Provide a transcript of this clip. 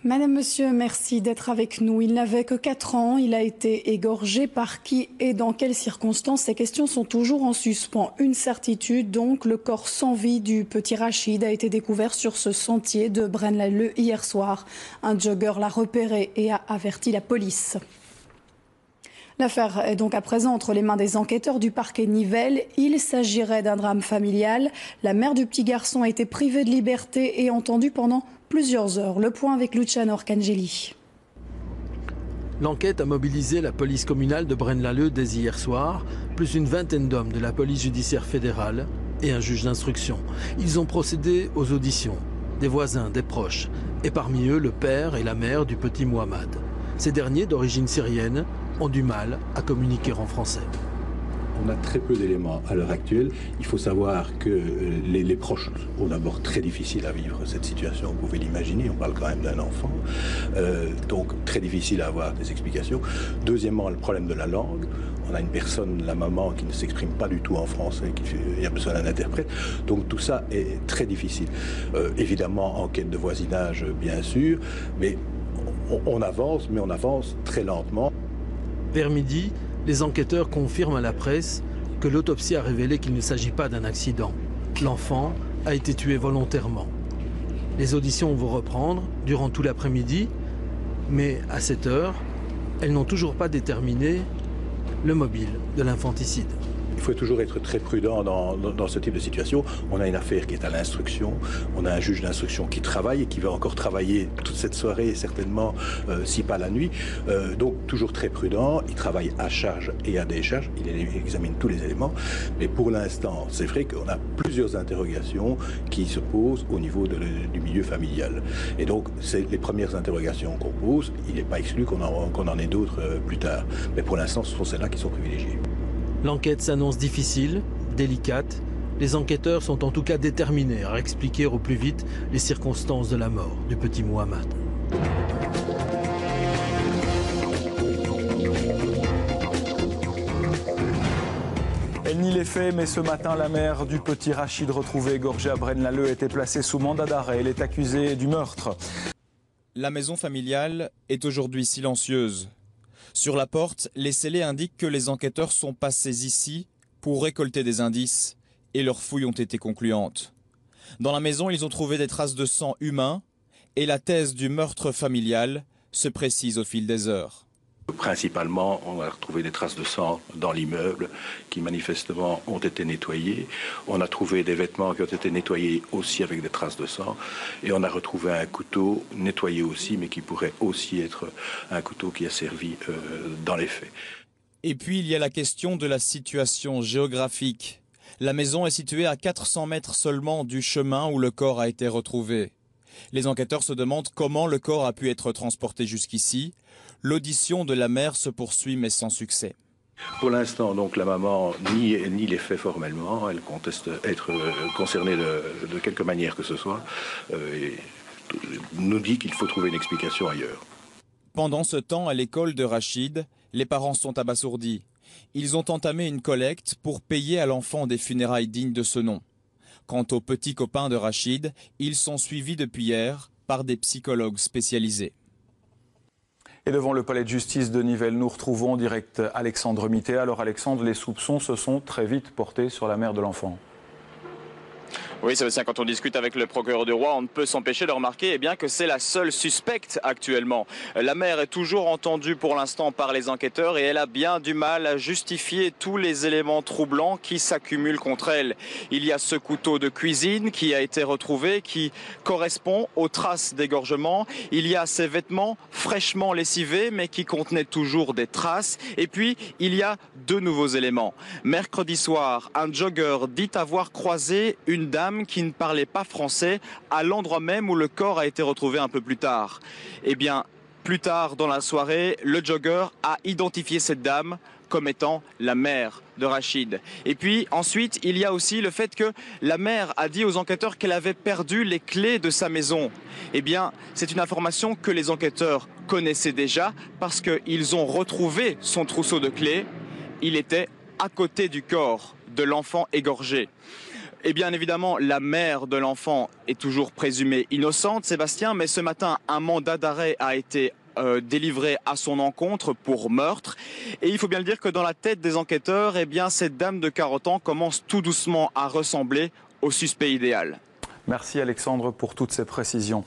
Madame, monsieur, merci d'être avec nous. Il n'avait que 4 ans. Il a été égorgé par qui et dans quelles circonstances? Ces questions sont toujours en suspens. Une certitude, donc, le corps sans vie du petit Rachid a été découvert sur ce sentier de Braine-l'Alleud hier soir. Un jogger l'a repéré et a averti la police. L'affaire est donc à présent entre les mains des enquêteurs du parquet Nivelles. Il s'agirait d'un drame familial. La mère du petit garçon a été privée de liberté et entendue pendant plusieurs heures. Le point avec Luciano Orcangeli. L'enquête a mobilisé la police communale de Braine-l'Alleud dès hier soir, plus une vingtaine d'hommes de la police judiciaire fédérale et un juge d'instruction. Ils ont procédé aux auditions des voisins, des proches, et parmi eux le père et la mère du petit Mohamed. Ces derniers, d'origine syrienne, ont du mal à communiquer en français. On a très peu d'éléments à l'heure actuelle. Il faut savoir que les proches ont d'abord très difficile à vivre cette situation, vous pouvez l'imaginer, on parle quand même d'un enfant, donc très difficile à avoir des explications. Deuxièmement, le problème de la langue. On a une personne, la maman, qui ne s'exprime pas du tout en français, il y a besoin d'un interprète. Donc tout ça est très difficile. Évidemment, enquête de voisinage, bien sûr, mais on avance, mais on avance très lentement. Vers midi, les enquêteurs confirment à la presse que l'autopsie a révélé qu'il ne s'agit pas d'un accident. L'enfant a été tué volontairement. Les auditions vont reprendre durant tout l'après-midi, mais à cette heure, elles n'ont toujours pas déterminé le mobile de l'infanticide. Il faut toujours être très prudent dans ce type de situation. On a une affaire qui est à l'instruction, on a un juge d'instruction qui travaille et qui va encore travailler toute cette soirée, certainement, si pas la nuit. Donc toujours très prudent, il travaille à charge et à décharge, il examine tous les éléments. Mais pour l'instant, c'est vrai qu'on a plusieurs interrogations qui se posent au niveau du milieu familial. Et donc, c'est les premières interrogations qu'on pose. Il n'est pas exclu qu'on en ait d'autres plus tard. Mais pour l'instant, ce sont celles-là qui sont privilégiées. L'enquête s'annonce difficile, délicate. Les enquêteurs sont en tout cas déterminés à expliquer au plus vite les circonstances de la mort du petit Mohamed. Elle nie les faits, mais ce matin, la mère du petit Rachid retrouvé égorgé à Braine-l'Alleud était placée sous mandat d'arrêt. Elle est accusée du meurtre. La maison familiale est aujourd'hui silencieuse. Sur la porte, les scellés indiquent que les enquêteurs sont passés ici pour récolter des indices et leurs fouilles ont été concluantes. Dans la maison, ils ont trouvé des traces de sang humain et la thèse du meurtre familial se précise au fil des heures. Principalement, on a retrouvé des traces de sang dans l'immeuble qui manifestement ont été nettoyées. On a trouvé des vêtements qui ont été nettoyés aussi avec des traces de sang. Et on a retrouvé un couteau nettoyé aussi, mais qui pourrait aussi être un couteau qui a servi dans les faits. Et puis il y a la question de la situation géographique. La maison est située à 400 mètres seulement du chemin où le corps a été retrouvé. Les enquêteurs se demandent comment le corps a pu être transporté jusqu'ici. L'audition de la mère se poursuit mais sans succès. Pour l'instant, donc, la maman nie les faits formellement. Elle conteste être concernée de quelque manière que ce soit. Et nous dit qu'il faut trouver une explication ailleurs. Pendant ce temps, à l'école de Rachid, les parents sont abasourdis. Ils ont entamé une collecte pour payer à l'enfant des funérailles dignes de ce nom. Quant aux petits copains de Rachid, ils sont suivis depuis hier par des psychologues spécialisés. Et devant le palais de justice de Nivelles, nous retrouvons en direct Alexandre Mittet. Alors Alexandre, les soupçons se sont très vite portés sur la mère de l'enfant. Oui, Sébastien, quand on discute avec le procureur du roi, on ne peut s'empêcher de remarquer que c'est la seule suspecte actuellement. La mère est toujours entendue pour l'instant par les enquêteurs et elle a bien du mal à justifier tous les éléments troublants qui s'accumulent contre elle. Il y a ce couteau de cuisine qui a été retrouvé, qui correspond aux traces d'égorgement. Il y a ces vêtements fraîchement lessivés mais qui contenaient toujours des traces. Et puis, il y a deux nouveaux éléments. Mercredi soir, un jogger dit avoir croisé une dame qui ne parlait pas français à l'endroit même où le corps a été retrouvé un peu plus tard. Eh bien, plus tard dans la soirée, le jogger a identifié cette dame comme étant la mère de Rachid. Et puis ensuite, il y a aussi le fait que la mère a dit aux enquêteurs qu'elle avait perdu les clés de sa maison. Eh bien, c'est une information que les enquêteurs connaissaient déjà parce qu'ils ont retrouvé son trousseau de clés. Il était à côté du corps de l'enfant égorgé. Et bien évidemment, la mère de l'enfant est toujours présumée innocente, Sébastien, mais ce matin, un mandat d'arrêt a été délivré à son encontre pour meurtre. Et il faut bien le dire que dans la tête des enquêteurs, eh bien, cette dame de 40 ans commence tout doucement à ressembler au suspect idéal. Merci Alexandre pour toutes ces précisions.